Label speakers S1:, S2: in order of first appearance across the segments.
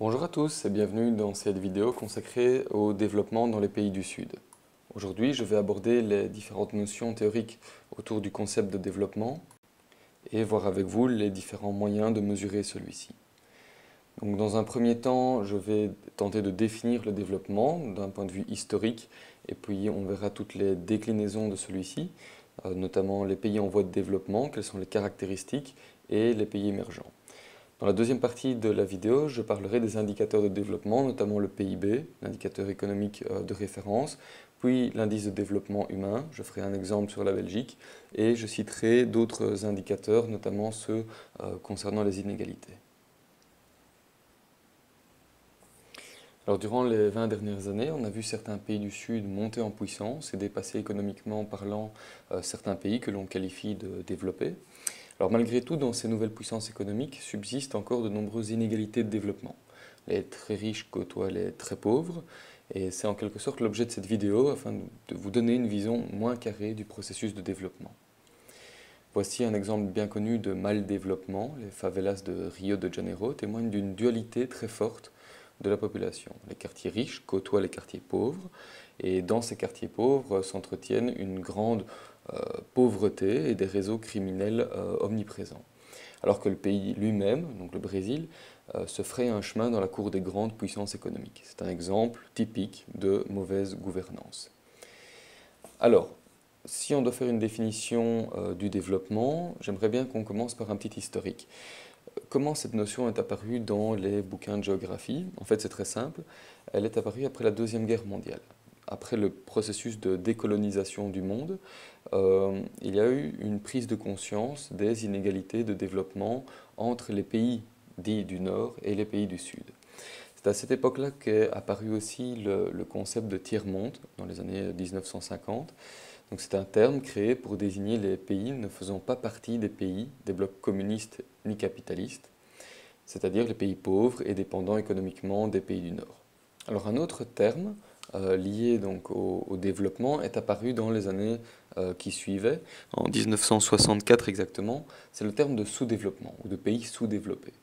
S1: Bonjour à tous et bienvenue dans cette vidéo consacrée au développement dans les pays du Sud. Aujourd'hui, je vais aborder les différentes notions théoriques autour du concept de développement et voir avec vous les différents moyens de mesurer celui-ci. Donc, dans un premier temps, je vais tenter de définir le développement d'un point de vue historique et puis on verra toutes les déclinaisons de celui-ci, notamment les pays en voie de développement, quelles sont les caractéristiques et les pays émergents. Dans la deuxième partie de la vidéo, je parlerai des indicateurs de développement, notamment le PIB, l'indicateur économique de référence, puis l'indice de développement humain, je ferai un exemple sur la Belgique, et je citerai d'autres indicateurs, notamment ceux concernant les inégalités. Alors, durant les 20 dernières années, on a vu certains pays du Sud monter en puissance et dépasser économiquement parlant certains pays que l'on qualifie de développés. Alors malgré tout, dans ces nouvelles puissances économiques subsistent encore de nombreuses inégalités de développement. Les très riches côtoient les très pauvres, et c'est en quelque sorte l'objet de cette vidéo afin de vous donner une vision moins carrée du processus de développement. Voici un exemple bien connu de mal développement. Les favelas de Rio de Janeiro témoignent d'une dualité très forte de la population. Les quartiers riches côtoient les quartiers pauvres, et dans ces quartiers pauvres s'entretiennent une grande pauvreté et des réseaux criminels omniprésents. Alors que le pays lui-même, donc le Brésil, se fraye un chemin dans la cour des grandes puissances économiques. C'est un exemple typique de mauvaise gouvernance. Alors, si on doit faire une définition du développement, j'aimerais bien qu'on commence par un petit historique. Comment cette notion est apparue dans les bouquins de géographie? En fait, c'est très simple. Elle est apparue après la Deuxième Guerre mondiale. Après le processus de décolonisation du monde, il y a eu une prise de conscience des inégalités de développement entre les pays dits du Nord et les pays du Sud. C'est à cette époque-là qu'est apparu aussi le concept de tiers-monde, dans les années 1950. Donc c'est un terme créé pour désigner les pays ne faisant pas partie des pays des blocs communistes ni capitalistes, c'est-à-dire les pays pauvres et dépendants économiquement des pays du Nord. Alors un autre terme lié donc au développement est apparu dans les années qui suivaient, en 1964 exactement, c'est le terme de sous-développement ou de pays sous-développés.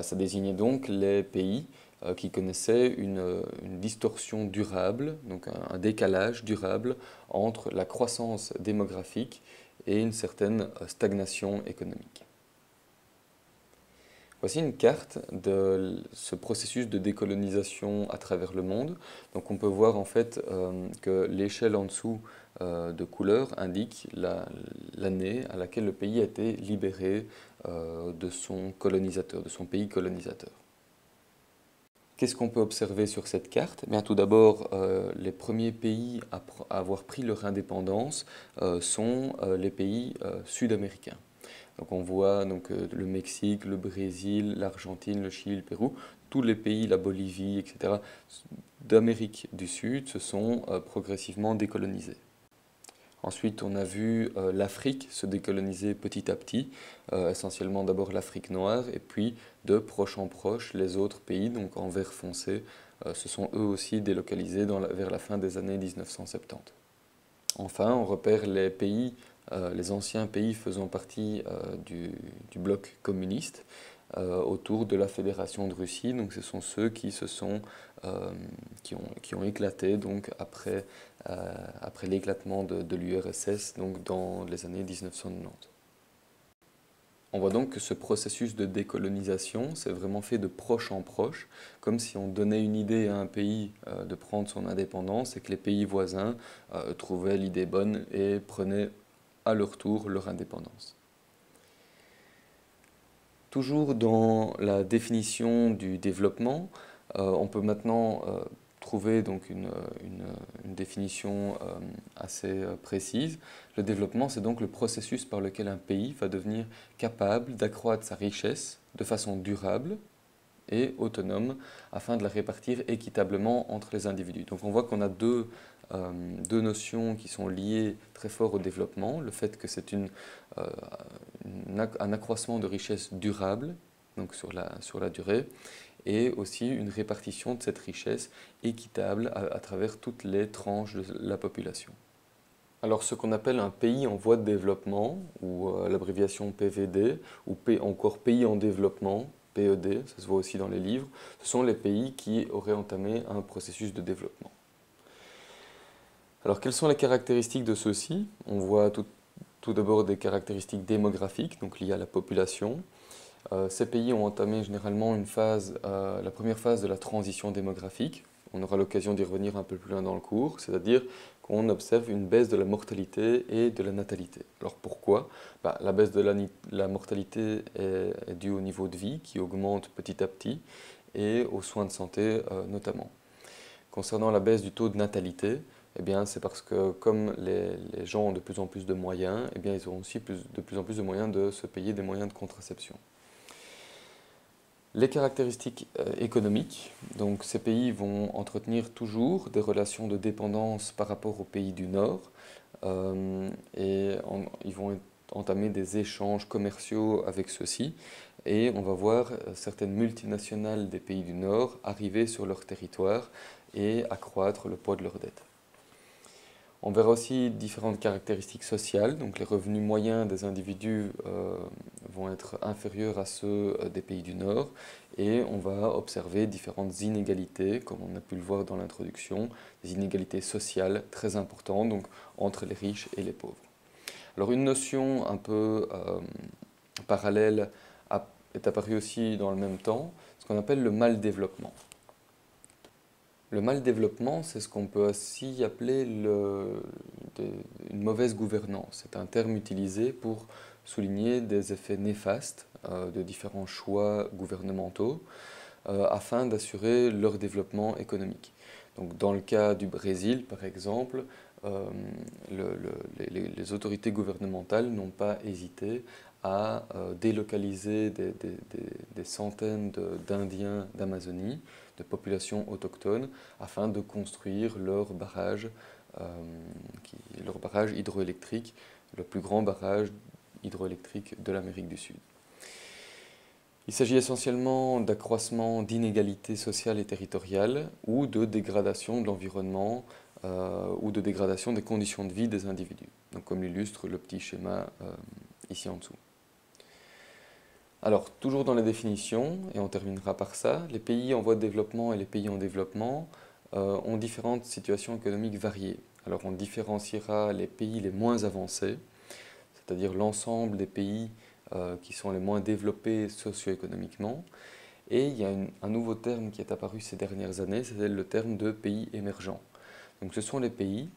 S1: Ça désignait donc les pays qui connaissaient une distorsion durable, donc un décalage durable entre la croissance démographique et une certaine stagnation économique. Voici une carte de ce processus de décolonisation à travers le monde. Donc on peut voir en fait que l'échelle en dessous de couleur indique l'année à laquelle le pays a été libéré de son colonisateur, de son pays colonisateur. Qu'est-ce qu'on peut observer sur cette carte? Bien, tout d'abord, les premiers pays à avoir pris leur indépendance sont les pays sud-américains. Donc on voit donc, le Mexique, le Brésil, l'Argentine, le Chili, le Pérou, tous les pays, la Bolivie, etc., d'Amérique du Sud se sont progressivement décolonisés. Ensuite, on a vu l'Afrique se décoloniser petit à petit, essentiellement d'abord l'Afrique noire, et puis de proche en proche, les autres pays, donc en vert foncé, se sont eux aussi délocalisés vers la fin des années 1970. Enfin, on repère les pays, les anciens pays faisant partie du bloc communiste autour de la Fédération de Russie. Donc, ce sont ceux qui ont éclaté donc, après l'éclatement de l'URSS donc dans les années 1990. On voit donc que ce processus de décolonisation s'est vraiment fait de proche en proche, comme si on donnait une idée à un pays de prendre son indépendance et que les pays voisins trouvaient l'idée bonne et prenaient à leur tour leur indépendance. Toujours dans la définition du développement, on peut maintenant trouver donc une définition assez précise. Le développement, c'est donc le processus par lequel un pays va devenir capable d'accroître sa richesse de façon durable et autonome afin de la répartir équitablement entre les individus. Donc on voit qu'on a deux notions qui sont liées très fort au développement, le fait que c'est un accroissement de richesse durable, donc sur la durée, et aussi une répartition de cette richesse équitable à travers toutes les tranches de la population. Alors ce qu'on appelle un pays en voie de développement, ou l'abréviation PVD, ou encore pays en développement, PED, ça se voit aussi dans les livres, ce sont les pays qui auraient entamé un processus de développement. Alors quelles sont les caractéristiques de ceux-ci? On voit tout d'abord des caractéristiques démographiques, donc liées à la population. Ces pays ont entamé généralement la première phase de la transition démographique. On aura l'occasion d'y revenir un peu plus loin dans le cours, c'est-à-dire qu'on observe une baisse de la mortalité et de la natalité. Alors pourquoi? La baisse de la mortalité est due au niveau de vie qui augmente petit à petit et aux soins de santé notamment. Concernant la baisse du taux de natalité, eh bien, c'est parce que comme les gens ont de plus en plus de moyens, eh bien, ils auront aussi de plus en plus de moyens de se payer des moyens de contraception. Les caractéristiques économiques, donc ces pays vont entretenir toujours des relations de dépendance par rapport aux pays du Nord ils vont entamer des échanges commerciaux avec ceux-ci et on va voir certaines multinationales des pays du Nord arriver sur leur territoire et accroître le poids de leurs dettes. On verra aussi différentes caractéristiques sociales, donc les revenus moyens des individus vont être inférieurs à ceux des pays du Nord et on va observer différentes inégalités, comme on a pu le voir dans l'introduction, des inégalités sociales très importantes donc, entre les riches et les pauvres. Alors une notion un peu parallèle est apparue aussi dans le même temps, ce qu'on appelle le mal-développement. Le mal-développement, c'est ce qu'on peut aussi appeler une mauvaise gouvernance. C'est un terme utilisé pour souligner des effets néfastes de différents choix gouvernementaux afin d'assurer leur développement économique. Donc, dans le cas du Brésil, par exemple, les autorités gouvernementales n'ont pas hésité à délocaliser des centaines d'Indiens d'Amazonie, de populations autochtones, afin de construire leur barrage hydroélectrique, le plus grand barrage hydroélectrique de l'Amérique du Sud. Il s'agit essentiellement d'accroissement d'inégalités sociales et territoriales ou de dégradation de l'environnement ou de dégradation des conditions de vie des individus, donc comme l'illustre le petit schéma ici en dessous. Alors, toujours dans les définitions, et on terminera par ça, les pays en voie de développement et les pays en développement ont différentes situations économiques variées. Alors, on différenciera les pays les moins avancés, c'est-à-dire l'ensemble des pays qui sont les moins développés socio-économiquement. Et il y a un nouveau terme qui est apparu ces dernières années, c'est le terme de pays émergents. Donc, ce sont les pays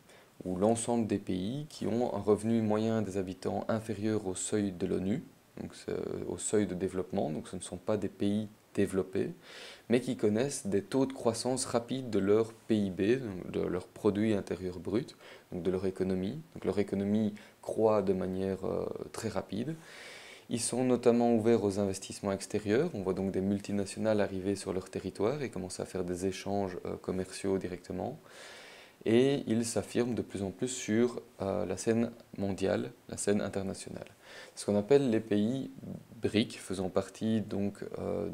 S1: ou l'ensemble des pays qui ont un revenu moyen des habitants inférieur au seuil de l'ONU, donc au seuil de développement, donc ce ne sont pas des pays développés, mais qui connaissent des taux de croissance rapides de leur PIB, de leur produit intérieur brut, donc de leur économie. Donc leur économie croît de manière très rapide. Ils sont notamment ouverts aux investissements extérieurs. On voit donc des multinationales arriver sur leur territoire et commencer à faire des échanges commerciaux directement. Et ils s'affirment de plus en plus sur la scène mondiale, la scène internationale. Ce qu'on appelle les pays BRIC, faisant partie donc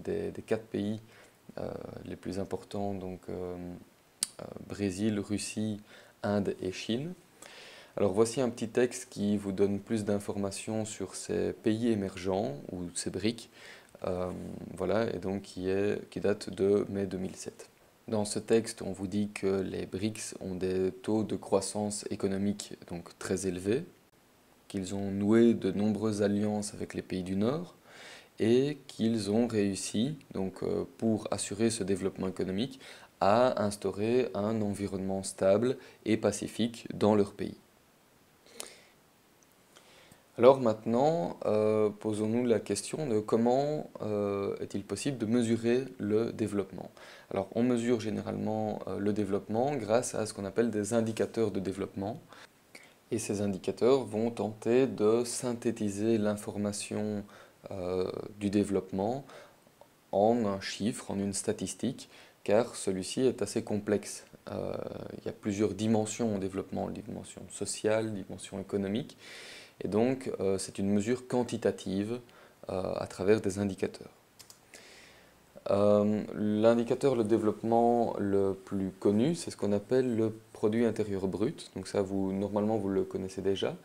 S1: des 4 pays les plus importants, donc Brésil, Russie, Inde et Chine. Alors voici un petit texte qui vous donne plus d'informations sur ces pays émergents ou ces BRIC, voilà, et donc qui date de mai 2007. Dans ce texte, on vous dit que les BRICS ont des taux de croissance économique donc très élevés, qu'ils ont noué de nombreuses alliances avec les pays du Nord et qu'ils ont réussi, donc, pour assurer ce développement économique, à instaurer un environnement stable et pacifique dans leur pays. Alors maintenant, posons-nous la question de comment est-il possible de mesurer le développement. Alors on mesure généralement le développement grâce à ce qu'on appelle des indicateurs de développement. Et ces indicateurs vont tenter de synthétiser l'information du développement en un chiffre, en une statistique, car celui-ci est assez complexe. Il y a plusieurs dimensions au développement, dimension sociale, dimension économique. Et donc, c'est une mesure quantitative à travers des indicateurs. L'indicateur de développement le plus connu, c'est ce qu'on appelle le produit intérieur brut. Donc ça, normalement, vous le connaissez déjà.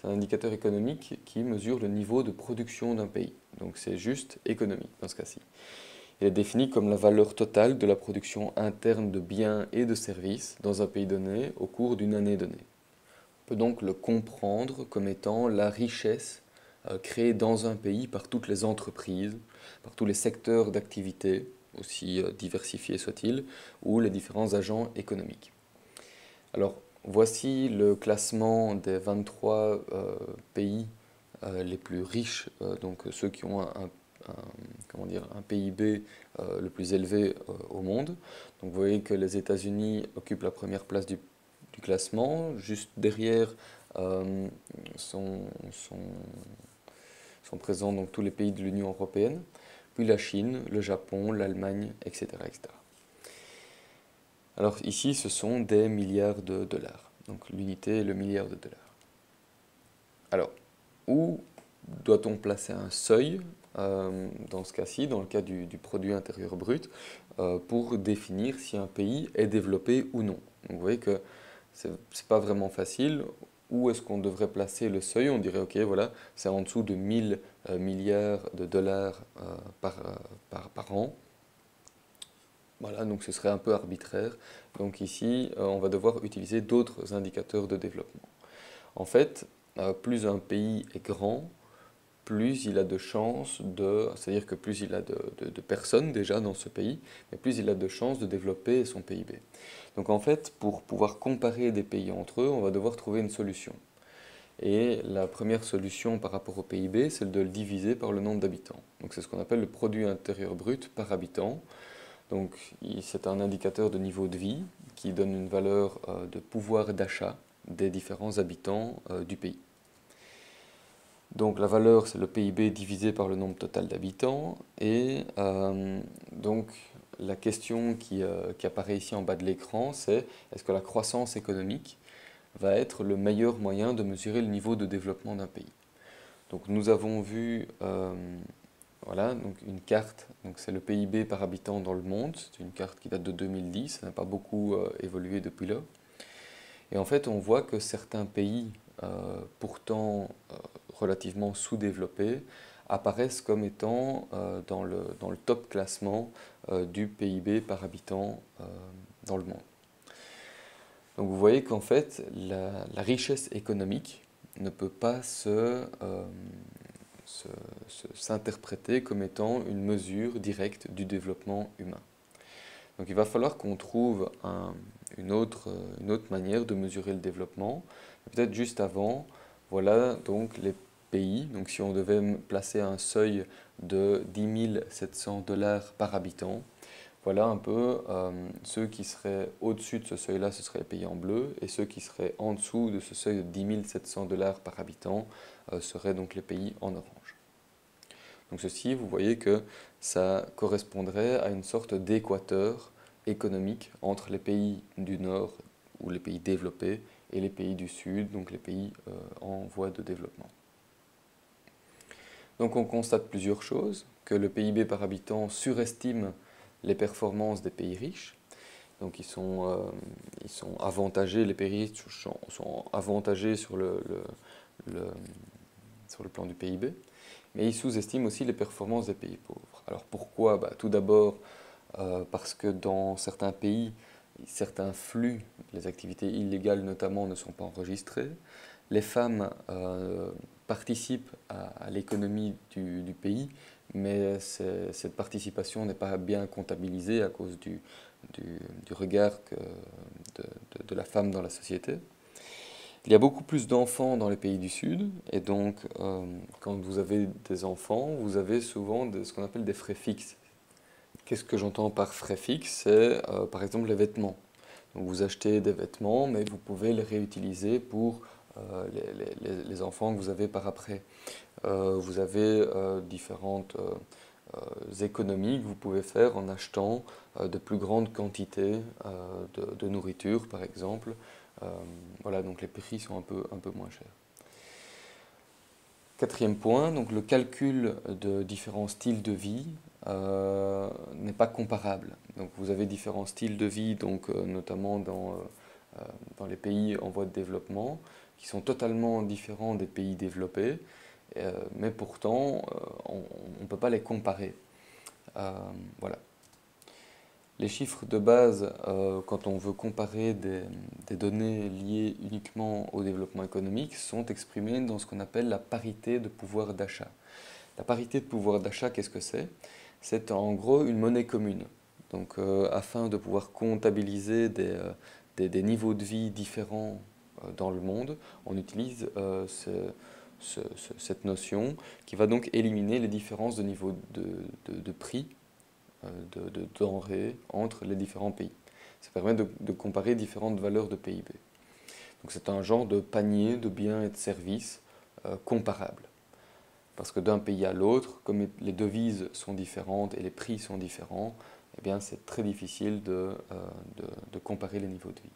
S1: c'est un indicateur économique qui mesure le niveau de production d'un pays. Donc c'est juste économique dans ce cas-ci. Il est défini comme la valeur totale de la production interne de biens et de services dans un pays donné au cours d'une année donnée. On peut donc le comprendre comme étant la richesse créée dans un pays par toutes les entreprises, par tous les secteurs d'activité, aussi diversifiés soient-ils, ou les différents agents économiques. Alors, voici le classement des 23 pays les plus riches, donc ceux qui ont comment dire, un PIB le plus élevé au monde. Donc vous voyez que les États-Unis occupent la première place du classement. Juste derrière sont présents donc tous les pays de l'Union européenne, puis la Chine, le Japon, l'Allemagne, etc., etc. Alors ici, ce sont des milliards de dollars. Donc l'unité est le milliard de dollars. Alors, où doit-on placer un seuil dans ce cas-ci, dans le cas du produit intérieur brut, pour définir si un pays est développé ou non? Donc vous voyez que ce n'est pas vraiment facile. Où est-ce qu'on devrait placer le seuil? On dirait, ok, voilà, c'est en dessous de 1000 milliards de dollars par an. Voilà, donc ce serait un peu arbitraire. Donc ici, on va devoir utiliser d'autres indicateurs de développement. En fait, plus un pays est grand, plus il a de chances c'est-à-dire que plus il a de personnes déjà dans ce pays, mais plus il a de chances de développer son PIB. Donc en fait, pour pouvoir comparer des pays entre eux, on va devoir trouver une solution. Et la première solution par rapport au PIB, c'est de le diviser par le nombre d'habitants. Donc c'est ce qu'on appelle le produit intérieur brut par habitant. Donc c'est un indicateur de niveau de vie qui donne une valeur de pouvoir d'achat des différents habitants du pays. Donc la valeur, c'est le PIB divisé par le nombre total d'habitants. Et donc la question qui apparaît ici en bas de l'écran, c'est est-ce que la croissance économique va être le meilleur moyen de mesurer le niveau de développement d'un pays? Donc nous avons vu voilà, donc une carte, donc c'est le PIB par habitant dans le monde, c'est une carte qui date de 2010, ça n'a pas beaucoup évolué depuis là. Et en fait, on voit que certains pays, pourtant relativement sous-développés, apparaissent comme étant dans le top classement du PIB par habitant dans le monde. Donc vous voyez qu'en fait, la richesse économique ne peut pas s'interpréter comme étant une mesure directe du développement humain. Donc il va falloir qu'on trouve une autre manière de mesurer le développement. Peut-être juste avant, voilà donc les pays. Donc si on devait placer un seuil de 10 700 dollars par habitant, voilà un peu ceux qui seraient au-dessus de ce seuil-là, ce seraient les pays en bleu, et ceux qui seraient en dessous de ce seuil de 10 700 dollars par habitant seraient donc les pays en orange. Donc ceci, vous voyez que ça correspondrait à une sorte d'équateur économique entre les pays du Nord, ou les pays développés, et les pays du Sud, donc les pays en voie de développement. Donc on constate plusieurs choses, que le PIB par habitant surestime les performances des pays riches. Donc ils sont avantagés, les pays riches sont avantagés sur le plan du PIB, mais ils sous-estiment aussi les performances des pays pauvres. Alors pourquoi? Tout d'abord parce que dans certains pays, certains flux, les activités illégales notamment, ne sont pas enregistrés. Les femmes participent à l'économie du pays, mais cette participation n'est pas bien comptabilisée à cause du regard de la femme dans la société. Il y a beaucoup plus d'enfants dans les pays du Sud, et donc quand vous avez des enfants, vous avez souvent ce qu'on appelle des frais fixes. Qu'est-ce que j'entends par frais fixes? C'est par exemple les vêtements. Donc vous achetez des vêtements, mais vous pouvez les réutiliser pour les enfants que vous avez par après. Vous avez différentes économies que vous pouvez faire en achetant de plus grandes quantités de nourriture, par exemple. Voilà, donc les prix sont un peu moins chers. Quatrième point, donc le calcul de différents styles de vie n'est pas comparable. Donc vous avez différents styles de vie, donc, notamment dans les pays en voie de développement, qui sont totalement différents des pays développés, mais pourtant on ne peut pas les comparer. Voilà. Les chiffres de base, quand on veut comparer des données liées uniquement au développement économique, sont exprimés dans ce qu'on appelle la parité de pouvoir d'achat. La parité de pouvoir d'achat, qu'est-ce que c'est? C'est en gros une monnaie commune. Donc, afin de pouvoir comptabiliser des niveaux de vie différents dans le monde, on utilise cette notion qui va donc éliminer les différences de niveau de prix de denrées entre les différents pays. Ça permet de comparer différentes valeurs de PIB. Donc c'est un genre de panier de biens et de services comparables. Parce que d'un pays à l'autre, comme les devises sont différentes et les prix sont différents, eh bien c'est très difficile de comparer les niveaux de vie.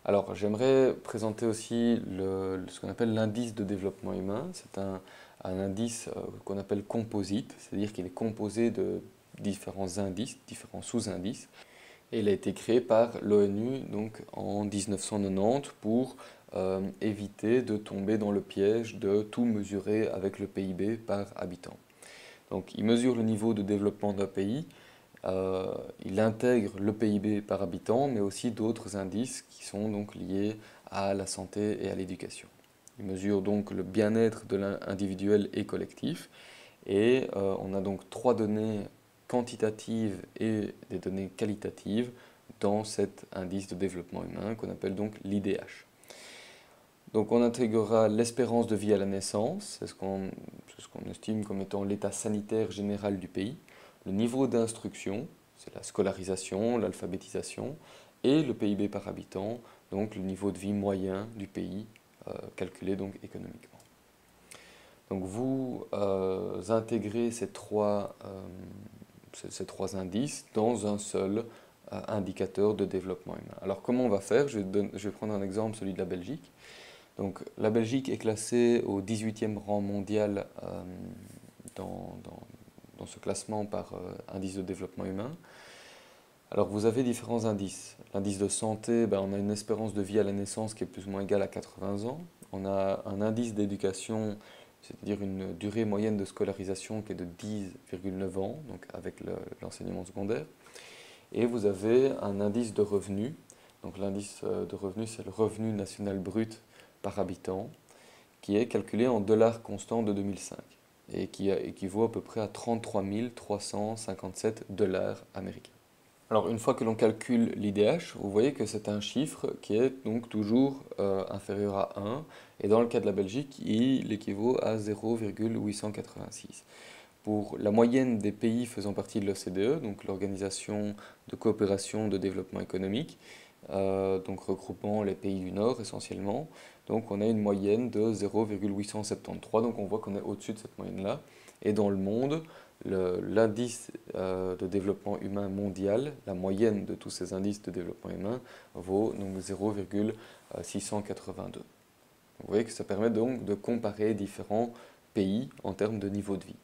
S1: Alors j'aimerais présenter aussi ce qu'on appelle l'indice de développement humain. C'est un indice qu'on appelle composite, c'est-à-dire qu'il est composé de différents indices, différents sous-indices. Et il a été créé par l'ONU donc en 1990 pour éviter de tomber dans le piège de tout mesurer avec le PIB par habitant. Donc il mesure le niveau de développement d'un pays, il intègre le PIB par habitant, mais aussi d'autres indices qui sont donc liés à la santé et à l'éducation. Il mesure donc le bien-être de l'individuel et collectif, et on a donc 3 données quantitatives et des données qualitatives dans cet indice de développement humain qu'on appelle donc l'IDH. Donc on intégrera l'espérance de vie à la naissance, c'est ce qu'on estime comme étant l'état sanitaire général du pays, le niveau d'instruction, c'est la scolarisation, l'alphabétisation, et le PIB par habitant, donc le niveau de vie moyen du pays, calculé donc économiquement. Donc vous intégrez ces trois indices dans un seul indicateur de développement humain. Alors comment on va faire? Je vais prendre un exemple, celui de la Belgique. Donc la Belgique est classée au 18e rang mondial dans ce classement par indice de développement humain. Alors vous avez différents indices. L'indice de santé, on a une espérance de vie à la naissance qui est plus ou moins égale à 80 ans. On a un indice d'éducation, c'est-à-dire une durée moyenne de scolarisation qui est de 10,9 ans, donc avec l'enseignement secondaire. Et vous avez un indice de revenu. Donc l'indice de revenu, c'est le revenu national brut par habitant, qui est calculé en dollars constants de 2005 et qui équivaut à peu près à 33 357 dollars américains. Alors une fois que l'on calcule l'IDH, vous voyez que c'est un chiffre qui est donc toujours inférieur à 1, et dans le cas de la Belgique, il équivaut à 0,886. Pour la moyenne des pays faisant partie de l'OCDE, donc l'Organisation de coopération de développement économique, donc regroupant les pays du Nord essentiellement, donc on a une moyenne de 0,873, donc on voit qu'on est au-dessus de cette moyenne-là. Et dans le monde, l'indice de développement humain mondial, la moyenne de tous ces indices de développement humain, vaut donc 0,682. Vous voyez que ça permet donc de comparer différents pays en termes de niveau de vie.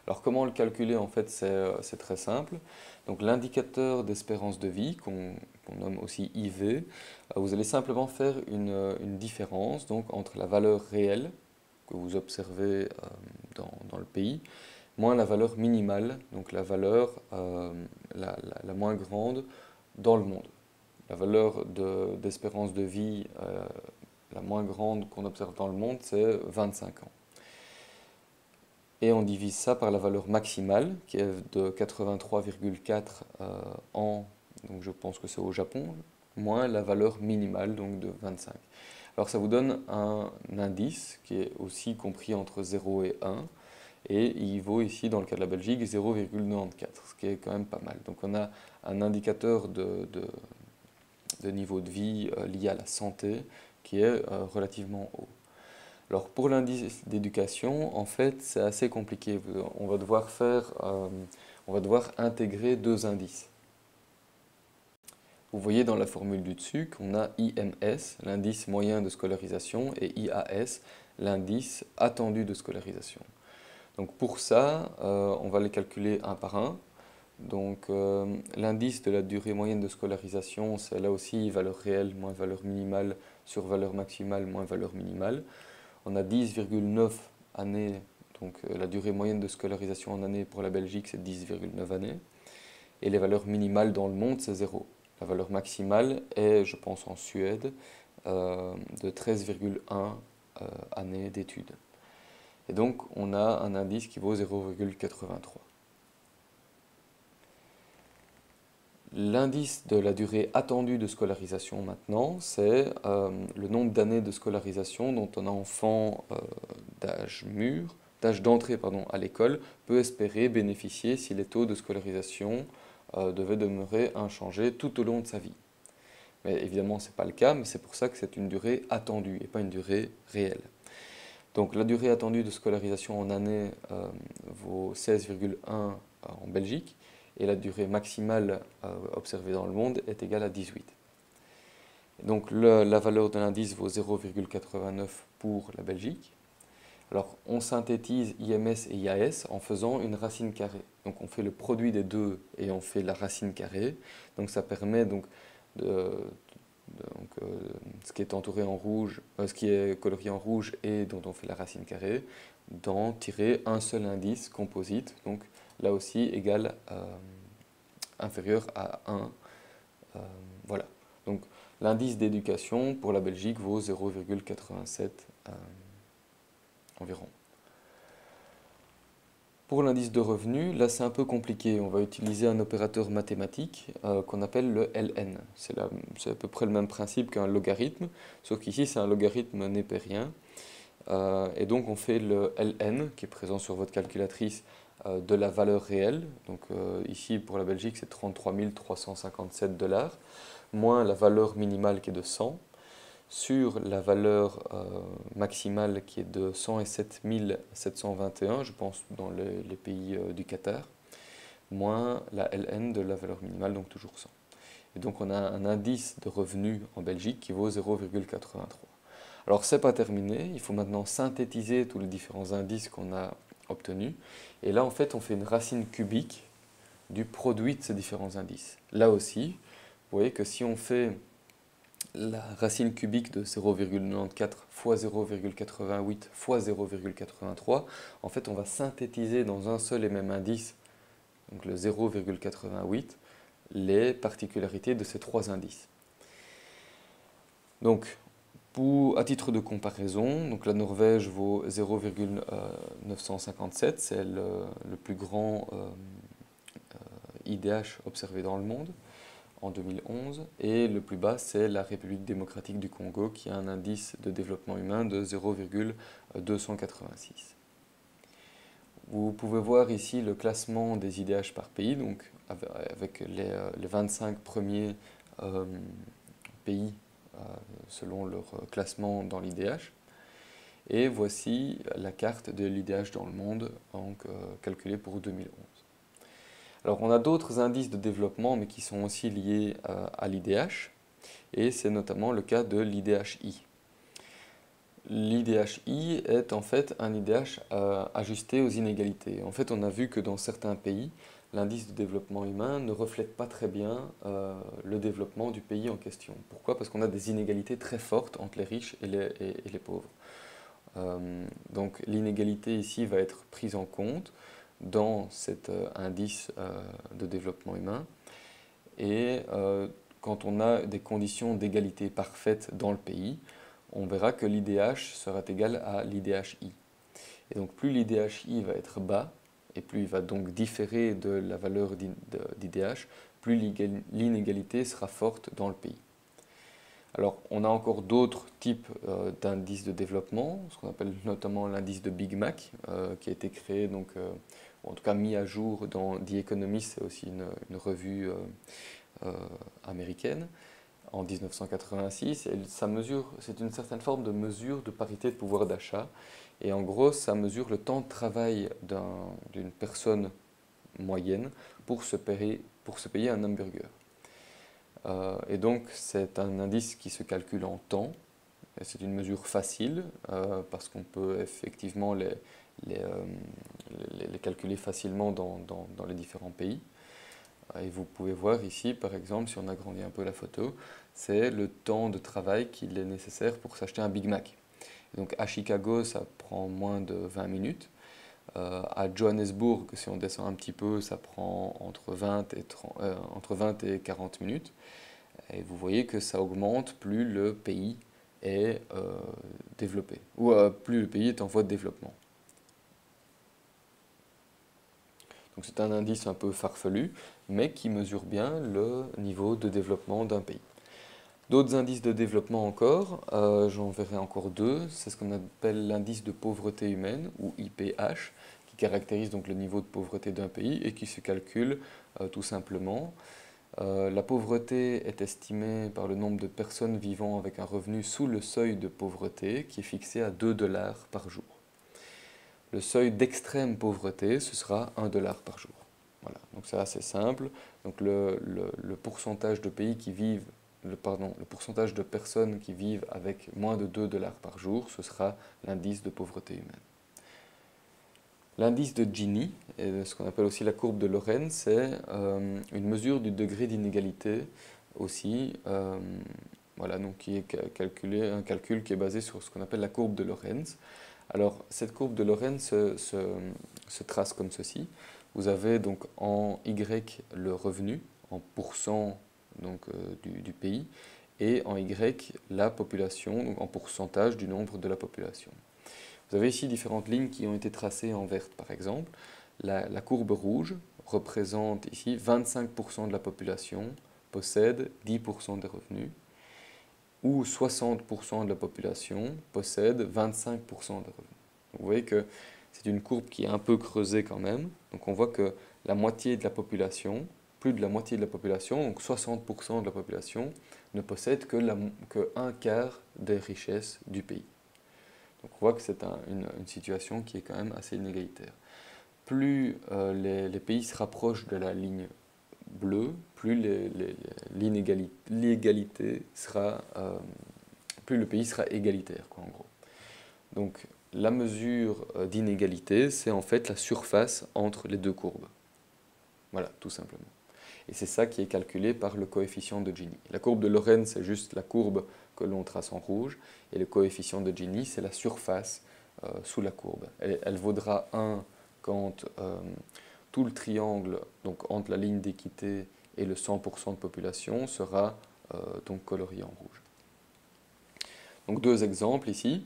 S1: Alors comment le calculer? En fait, c'est très simple. Donc l'indicateur d'espérance de vie, qu'on nomme aussi IV, vous allez simplement faire une différence donc, entre la valeur réelle que vous observez dans le pays, moins la valeur minimale, donc la valeur la moins grande dans le monde. La valeur d'espérance de vie la moins grande qu'on observe dans le monde, c'est 25 ans. Et on divise ça par la valeur maximale, qui est de 83,4 ans, donc je pense que c'est au Japon, moins la valeur minimale, donc de 25. Alors ça vous donne un indice qui est aussi compris entre 0 et 1, et il vaut ici, dans le cas de la Belgique, 0,94, ce qui est quand même pas mal. Donc on a un indicateur de niveau de vie lié à la santé qui est relativement haut. Alors pour l'indice d'éducation, en fait, c'est assez compliqué. On va devoir intégrer 2 indices. Vous voyez dans la formule du dessus qu'on a IMS, l'indice moyen de scolarisation, et IAS, l'indice attendu de scolarisation. Donc pour ça, on va les calculer un par un. Donc l'indice de la durée moyenne de scolarisation, c'est là aussi valeur réelle moins valeur minimale sur valeur maximale moins valeur minimale. On a 10,9 années, donc la durée moyenne de scolarisation en année pour la Belgique, c'est 10,9 années. Et les valeurs minimales dans le monde, c'est 0. La valeur maximale est, je pense, en Suède, de 13,1 années d'études. Et donc, on a un indice qui vaut 0,83. L'indice de la durée attendue de scolarisation maintenant, c'est le nombre d'années de scolarisation dont un enfant d'âge d'entrée à l'école peut espérer bénéficier si les taux de scolarisation devaient demeurer inchangés tout au long de sa vie. Mais évidemment, ce n'est pas le cas, mais c'est pour ça que c'est une durée attendue et pas une durée réelle. Donc la durée attendue de scolarisation en année vaut 16,1 en Belgique et la durée maximale observée dans le monde est égale à 18. Donc la valeur de l'indice vaut 0,89 pour la Belgique. Alors on synthétise IMS et IAS en faisant une racine carrée. Donc on fait le produit des deux et on fait la racine carrée. Donc ça permet donc ce qui est entouré en rouge, ce qui est colorié en rouge et dont on fait la racine carrée, d'en tirer un seul indice composite, donc là aussi égal inférieur à 1. Voilà. Donc l'indice d'éducation pour la Belgique vaut 0,87 environ. Pour l'indice de revenu, là c'est un peu compliqué. On va utiliser un opérateur mathématique qu'on appelle le ln. C'est à peu près le même principe qu'un logarithme, sauf qu'ici c'est un logarithme népérien. Et donc on fait le ln, qui est présent sur votre calculatrice, de la valeur réelle. Donc ici pour la Belgique c'est 33 357 $, moins la valeur minimale qui est de 100, sur la valeur maximale qui est de 107 721, je pense dans les pays du Qatar, moins la ln de la valeur minimale, donc toujours 100. Et donc on a un indice de revenu en Belgique qui vaut 0,83. Alors c'est pas terminé, il faut maintenant synthétiser tous les différents indices qu'on a obtenus. Et là en fait on fait une racine cubique du produit de ces différents indices. Là aussi, vous voyez que si on fait la racine cubique de 0,94 fois 0,88 fois 0,83, en fait on va synthétiser dans un seul et même indice, donc le 0,88, les particularités de ces trois indices. Donc, à titre de comparaison, donc la Norvège vaut 0,957, c'est le plus grand IDH observé dans le monde en 2011, et le plus bas c'est la République démocratique du Congo qui a un indice de développement humain de 0,286. Vous pouvez voir ici le classement des IDH par pays, donc avec les 25 premiers pays selon leur classement dans l'IDH. Et voici la carte de l'IDH dans le monde, donc, calculée pour 2011. Alors on a d'autres indices de développement, mais qui sont aussi liés à l'IDH, et c'est notamment le cas de l'IDHI. L'IDHI est en fait un IDH ajusté aux inégalités. En fait, on a vu que dans certains pays, l'indice de développement humain ne reflète pas très bien le développement du pays en question. Pourquoi? Parce qu'on a des inégalités très fortes entre les riches et les pauvres. Donc l'inégalité ici va être prise en compte dans cet indice de développement humain. Et quand on a des conditions d'égalité parfaite dans le pays, on verra que l'IDH sera égal à l'IDHI. Et donc plus l'IDHI va être bas, et plus il va donc différer de la valeur d'IDH, plus l'inégalité sera forte dans le pays. Alors, on a encore d'autres types d'indices de développement, ce qu'on appelle notamment l'indice de Big Mac, qui a été créé, donc, en tout cas mis à jour dans The Economist, c'est aussi une revue américaine, en 1986. Et c'est une certaine forme de mesure de parité de pouvoir d'achat. Et en gros, ça mesure le temps de travail d'une personne moyenne pour se payer un hamburger. Et donc, c'est un indice qui se calcule en temps. C'est une mesure facile parce qu'on peut effectivement les calculer facilement dans les différents pays. Et vous pouvez voir ici, par exemple, si on agrandit un peu la photo, c'est le temps de travail qu'il est nécessaire pour s'acheter un Big Mac. Donc à Chicago, ça prend moins de 20 minutes. À Johannesburg, si on descend un petit peu, ça prend entre 20 et 40 minutes. Et vous voyez que ça augmente plus le pays est développé, ou plus le pays est en voie de développement. Donc c'est un indice un peu farfelu, mais qui mesure bien le niveau de développement d'un pays. D'autres indices de développement encore, j'en verrai encore deux, c'est ce qu'on appelle l'indice de pauvreté humaine, ou IPH, qui caractérise donc le niveau de pauvreté d'un pays et qui se calcule tout simplement. La pauvreté est estimée par le nombre de personnes vivant avec un revenu sous le seuil de pauvreté, qui est fixé à 2 $ par jour. Le seuil d'extrême pauvreté, ce sera 1 $ par jour. Voilà, donc c'est assez simple. Donc le pourcentage de pays qui vivent, le pourcentage de personnes qui vivent avec moins de 2 $ par jour, ce sera l'indice de pauvreté humaine. L'indice de Gini, et ce qu'on appelle aussi la courbe de Lorenz, c'est une mesure du degré d'inégalité aussi, voilà, donc qui est un calcul qui est basé sur ce qu'on appelle la courbe de Lorenz. Alors, cette courbe de Lorenz se trace comme ceci. Vous avez donc en Y le revenu, en pourcent donc, du pays, et en Y la population, donc en pourcentage du nombre de la population. Vous avez ici différentes lignes qui ont été tracées en verte, par exemple. La courbe rouge représente ici 25% de la population possède 10% des revenus, ou 60% de la population possède 25% des revenus. Vous voyez que c'est une courbe qui est un peu creusée quand même. Donc on voit que la moitié de la population, plus de la moitié de la population, donc 60% de la population, ne possède que un quart des richesses du pays. Donc on voit que c'est une situation qui est quand même assez inégalitaire. Plus les pays se rapprochent de la ligne bleue, plus l'égalité sera, plus le pays sera égalitaire, quoi, en gros. Donc la mesure d'inégalité, c'est en fait la surface entre les deux courbes. Voilà, tout simplement. Et c'est ça qui est calculé par le coefficient de Gini. La courbe de Lorenz, c'est juste la courbe que l'on trace en rouge, et le coefficient de Gini, c'est la surface sous la courbe. Elle vaudra 1 quand tout le triangle, donc entre la ligne d'équité et le 100% de population, sera donc colorié en rouge. Donc deux exemples ici.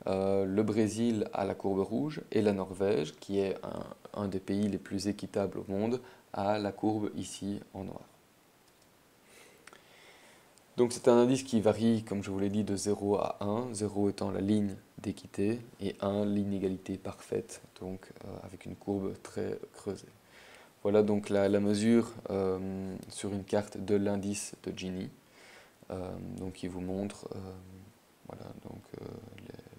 S1: Le Brésil a la courbe rouge et la Norvège, qui est un des pays les plus équitables au monde, a la courbe ici en noir. Donc c'est un indice qui varie, comme je vous l'ai dit, de 0 à 1, 0 étant la ligne d'équité et 1 l'inégalité parfaite, donc avec une courbe très creusée. Voilà donc la mesure sur une carte de l'indice de Gini, donc qui vous montre voilà,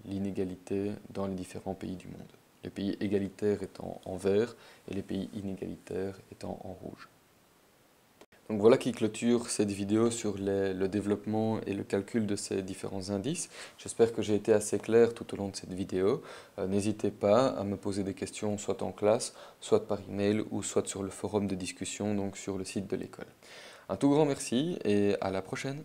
S1: l'inégalité dans les différents pays du monde. Les pays égalitaires étant en vert et les pays inégalitaires étant en rouge. Donc voilà qui clôture cette vidéo sur le développement et le calcul de ces différents indices. J'espère que j'ai été assez clair tout au long de cette vidéo. N'hésitez pas à me poser des questions soit en classe, soit par email ou soit sur le forum de discussion, donc sur le site de l'école. Un tout grand merci et à la prochaine.